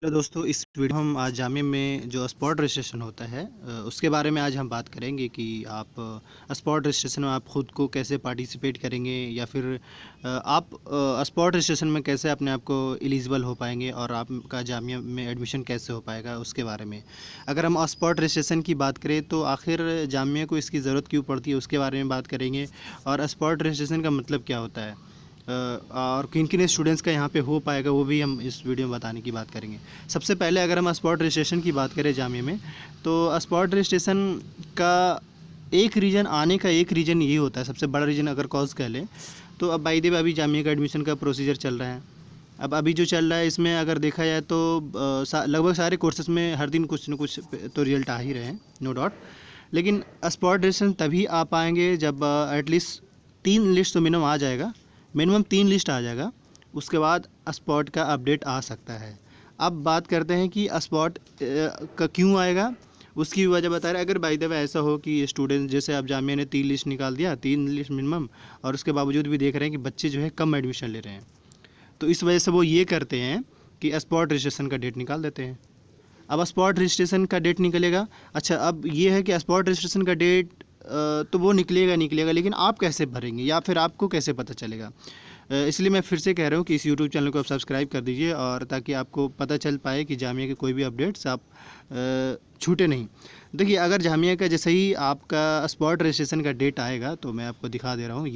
Hello दोस्तों, इस video हम आज जामिया में जो स्पॉट रजिस्ट्रेशन होता है उसके बारे में आज हम बात करेंगे कि आप स्पॉट रजिस्ट्रेशन में आप खुद को कैसे पार्टिसिपेट करेंगे या फिर आप स्पॉट रजिस्ट्रेशन में कैसे अपने आप को एलिजिबल हो पाएंगे और आपका जामिया में एडमिशन कैसे हो पाएगा उसके बारे में। अगर हम स्पॉट रजिस्ट्रेशन की बात करें तो आखिर जामिया को इसकी ज़रूरत क्यों पड़ती है उसके बारे में बात करेंगे और स्पॉट रजिस्ट्रेशन का मतलब क्या होता है और किन किन स्टूडेंट्स का यहाँ पे हो पाएगा वो भी हम इस वीडियो में बताने की बात करेंगे। सबसे पहले अगर हम स्पॉट रजिस्ट्रेशन की बात करें जामिया में, तो स्पॉट रजिस्ट्रेशन का एक रीज़न आने का एक रीज़न ये होता है, सबसे बड़ा रीज़न अगर कॉज कह लें तो अब बाई द वे अभी जामिया का एडमिशन का प्रोसीजर चल रहा है। अब अभी जो चल रहा है इसमें अगर देखा जाए तो लगभग सारे कोर्सेज में हर दिन कुछ न कुछ तो रिजल्ट आ ही रहे हैं, नो डाउट। लेकिन स्पॉट रजिस्ट्रेशन तभी आ पाएंगे जब एटलीस्ट 3 लिस्ट तो मिनिमम आ जाएगा, मिनिमम 3 लिस्ट आ जाएगा, उसके बाद स्पॉट का अपडेट आ सकता है। अब बात करते हैं कि स्पॉट का क्यों आएगा, उसकी वजह बता रहे हैं। अगर बाई द वे ऐसा हो कि स्टूडेंट जैसे अब जामिया ने 3 लिस्ट निकाल दिया, 3 लिस्ट मिनिमम, और उसके बावजूद भी देख रहे हैं कि बच्चे जो है कम एडमिशन ले रहे हैं, तो इस वजह से वो ये करते हैं कि स्पॉट रजिस्ट्रेशन का डेट निकाल देते हैं। अब स्पॉट रजिस्ट्रेशन का डेट निकलेगा। अच्छा, अब ये है कि स्पॉट रजिस्ट्रेशन का डेट तो वो निकलेगा, लेकिन आप कैसे भरेंगे या फिर आपको कैसे पता चलेगा? इसलिए मैं फिर से कह रहा हूँ कि इस यूट्यूब चैनल को आप सब्सक्राइब कर दीजिए, और ताकि आपको पता चल पाए कि जामिया के कोई भी अपडेट्स आप छूटे नहीं। देखिए, अगर जामिया का जैसे ही आपका स्पॉट रजिस्ट्रेशन का डेट आएगा तो मैं आपको दिखा दे रहा हूँ।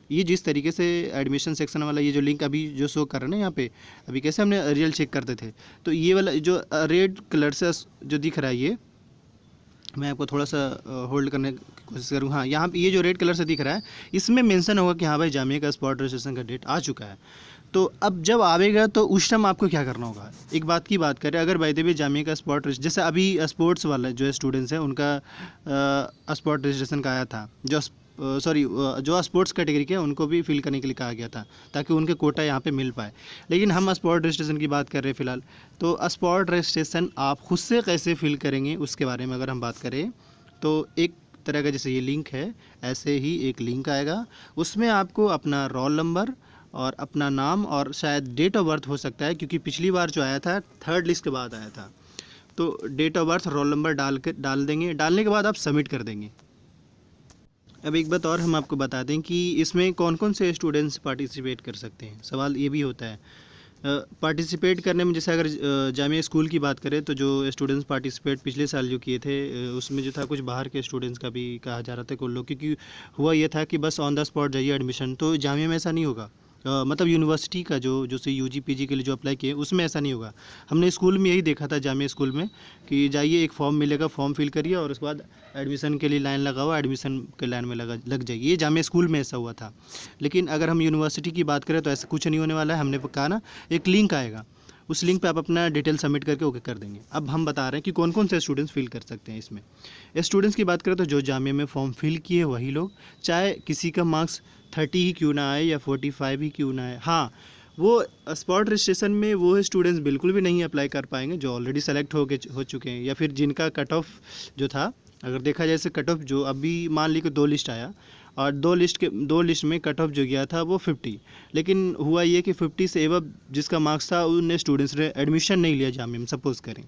ये जिस तरीके से एडमिशन सेक्शन वाला ये जो लिंक अभी जो शो कर रहे हैं ना यहाँ पे, अभी कैसे हमने रिजल्ट चेक करते थे, तो ये वाला जो रेड कलर से जो दिख रहा है, ये मैं आपको थोड़ा सा होल्ड करने की कोशिश करूँ। हाँ, यहाँ पे ये जो रेड कलर से दिख रहा है, इसमें मेंशन होगा कि हाँ भाई जामिया का स्पॉट रजिस्ट्रेशन का डेट आ चुका है। तो अब जब आवेगा तो उस टाइम आपको क्या करना होगा। एक बात की बात करें, अगर बाय द वे जामिया का स्पॉट जैसे अभी स्पोर्ट्स वाला जो स्टूडेंट्स हैं उनका स्पॉट रजिस्ट्रेशन का आया था, जो जो स्पोर्ट्स कैटेगरी के हैं उनको भी फिल करने के लिए कहा गया था ताकि उनके कोटा यहाँ पे मिल पाए। लेकिन हम स्पॉट रजिस्ट्रेशन की बात कर रहे हैं फ़िलहाल, तो स्पॉट रजिस्ट्रेशन आप खुद से कैसे फिल करेंगे उसके बारे में अगर हम बात करें तो एक तरह का जैसे ये लिंक है, ऐसे ही एक लिंक आएगा, उसमें आपको अपना रोल नंबर और अपना नाम और शायद डेट ऑफ बर्थ हो सकता है, क्योंकि पिछली बार जो आया था 3rd लिस्ट के बाद आया था। तो date of birth, roll number डाल देंगे, डालने के बाद आप सबमिट कर देंगे। अब एक बात और हम आपको बता दें कि इसमें कौन कौन से स्टूडेंट्स पार्टिसिपेट कर सकते हैं। सवाल ये भी होता है पार्टिसिपेट करने में। जैसे अगर जामिया स्कूल की बात करें तो जो स्टूडेंट्स पार्टिसिपेट पिछले साल जो किए थे, उसमें जो था कुछ बाहर के स्टूडेंट्स का भी कहा जा रहा था कुछ लोग, क्योंकि हुआ ये था कि बस ऑन द स्पॉट जाइए एडमिशन, तो जामिया में ऐसा नहीं होगा। मतलब यूनिवर्सिटी का जो से यूजी पीजी के लिए जो अप्लाई किए उसमें ऐसा नहीं होगा। हमने स्कूल में यही देखा था, जामिया स्कूल में, कि जाइए एक फॉर्म मिलेगा, फॉर्म फिल करिए और उसके बाद एडमिशन के लिए लाइन लगा हुआ, एडमिशन के लाइन में लग जाएगी। ये जामिया स्कूल में ऐसा हुआ था। लेकिन अगर हम यूनिवर्सिटी की बात करें तो ऐसा कुछ नहीं होने वाला है। हमने कहा ना, एक लिंक आएगा, उस लिंक पे आप अपना डिटेल सबमिट करके ओके कर देंगे। अब हम बता रहे हैं कि कौन कौन से स्टूडेंट्स फिल कर सकते हैं इसमें। स्टूडेंट्स की बात करें तो जो जामिया में फॉर्म फिल किए वही लोग, चाहे किसी का मार्क्स 30 ही क्यों ना आए या 45 ही क्यों ना आए। हाँ, वो स्पॉट रजिस्ट्रेशन में वो स्टूडेंट्स बिल्कुल भी नहीं अप्लाई कर पाएंगे जो ऑलरेडी सेलेक्ट हो चुके हैं, या फिर जिनका कट ऑफ जो था, अगर देखा जाए कट ऑफ जो अभी मान ली कि 2 लिस्ट आया और 2 लिस्ट में कट ऑफ जो गया था वो 50, लेकिन हुआ ये कि 50 से एबव जिसका मार्क्स था उन स्टूडेंट्स ने एडमिशन नहीं लिया जामिया में, सपोज़ करें,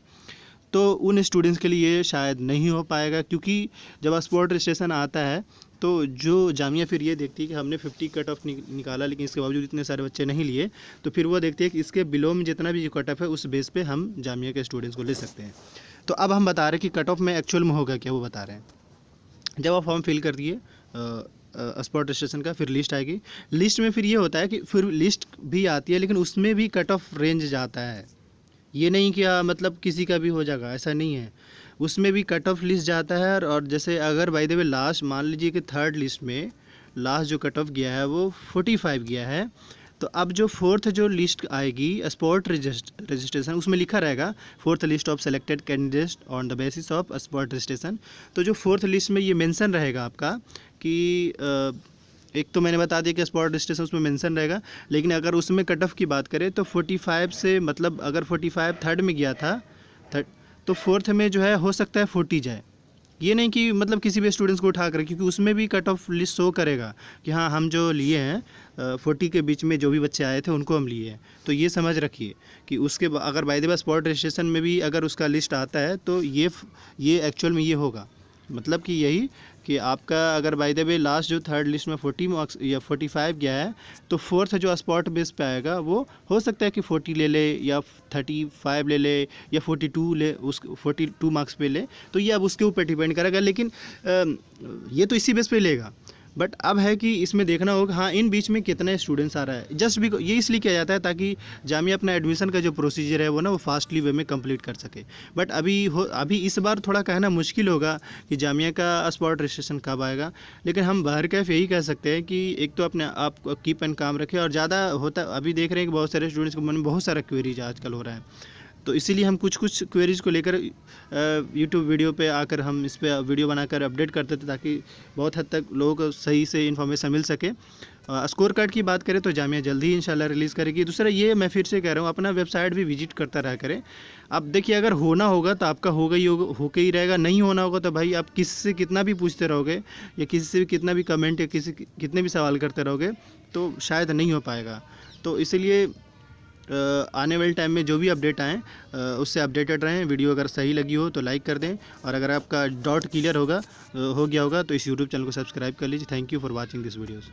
तो उन स्टूडेंट्स के लिए ये शायद नहीं हो पाएगा। क्योंकि जब स्पॉट रजिस्ट्रेशन आता है तो जो जामिया फिर ये देखती है कि हमने 50 कट ऑफ निकाला लेकिन इसके बावजूद इतने सारे बच्चे नहीं लिए, तो फिर वो देखती है कि इसके बिलो में जितना भी कट ऑफ है उस बेस पे हम जामिया के स्टूडेंट्स को ले सकते हैं। तो अब हम बता रहे हैं कि कट ऑफ में एक्चुअल में होगा क्या, वो बता रहे हैं। जब आप फॉर्म फिल कर दिए स्पॉट रजिस्ट्रेशन का, फिर लिस्ट आएगी। लिस्ट में फिर ये होता है कि फिर लिस्ट भी आती है, लेकिन उसमें भी कट ऑफ रेंज जाता है। ये नहीं कि मतलब किसी का भी हो जाएगा, ऐसा नहीं है। उसमें भी कट ऑफ लिस्ट जाता है, और जैसे अगर बाय द वे लास्ट मान लीजिए कि 3rd लिस्ट में लास्ट जो कट ऑफ गया है वो 45 गया है, तो अब जो 4th जो लिस्ट आएगी स्पॉट रजिस्ट्रेशन, उसमें लिखा रहेगा 4th list of selected candidates on the basis of spot registration. तो जो 4th लिस्ट में ये मेंशन रहेगा आपका कि एक तो मैंने बता दिया कि स्पॉट रजिस्ट्रेशन उसमें मेंशन रहेगा, लेकिन अगर उसमें कट ऑफ की बात करें तो 45 से, मतलब अगर 45 3rd में गया था, तो 4th में जो है हो सकता है 40 जाए, ये नहीं कि मतलब किसी भी स्टूडेंट्स को उठा कर, क्योंकि उसमें भी कट ऑफ लिस्ट शो करेगा कि हाँ हम जो लिए हैं 40 के बीच में जो भी बच्चे आए थे उनको हम लिए हैं। तो ये समझ रखिए कि उसके अगर by the way spot registration में भी अगर उसका लिस्ट आता है तो ये एक्चुअल में ये होगा, मतलब कि यही कि आपका अगर बाय द वे लास्ट जो थर्ड लिस्ट में 40 मार्क्स या 45 गया है, तो फोर्थ जो स्पॉट बेस पे आएगा वो हो सकता है कि 40 ले ले या 35 ले ले या 42 ले, उस 42 मार्क्स पे ले, तो ये अब उसके ऊपर डिपेंड करेगा। लेकिन ये तो इसी बेस पे लेगा। बट अब है कि इसमें देखना होगा हाँ इन बीच में कितने स्टूडेंट्स आ रहा है। जस्ट भी ये इसलिए किया जाता है ताकि जामिया अपना एडमिशन का जो प्रोसीजर है वो ना वो फास्टली वे में कंप्लीट कर सके। बट अभी इस बार थोड़ा कहना मुश्किल होगा कि जामिया का स्पॉट रजिस्ट्रेशन कब आएगा। लेकिन हम बाहर कैफ यही कह सकते हैं कि एक तो अपने आप कीप एंड काम रखें, और ज़्यादा होता अभी देख रहे हैं कि बहुत सारे स्टूडेंट्स के मन में बहुत सारा क्वेरीज आजकल हो रहा है, तो इसीलिए हम कुछ कुछ क्वेरीज को लेकर यूट्यूब वीडियो पे आकर हम इस पे वीडियो बनाकर अपडेट करते थे ताकि बहुत हद तक लोगों को सही से इन्फॉर्मेशन मिल सके। स्कोर कार्ड की बात करें तो जामिया जल्दी ही इंशाल्लाह रिलीज़ करेगी। दूसरा ये मैं फिर से कह रहा हूँ, अपना वेबसाइट भी विजिट करता रहा करें। अब देखिए अगर होना होगा तो आपका होगा ही होगा, होके ही रहेगा। नहीं होना होगा तो भाई आप किससे कितना भी पूछते रहोगे या किसी से भी कितना भी कमेंट या कितने भी सवाल करते रहोगे तो शायद नहीं हो पाएगा। तो इसलिए आने वाले टाइम में जो भी अपडेट आएँ उससे अपडेटेड रहें। वीडियो अगर सही लगी हो तो लाइक कर दें, और अगर आपका डाउट क्लियर हो गया होगा तो इस यूट्यूब चैनल को सब्सक्राइब कर लीजिए। Thank you for watching this videos.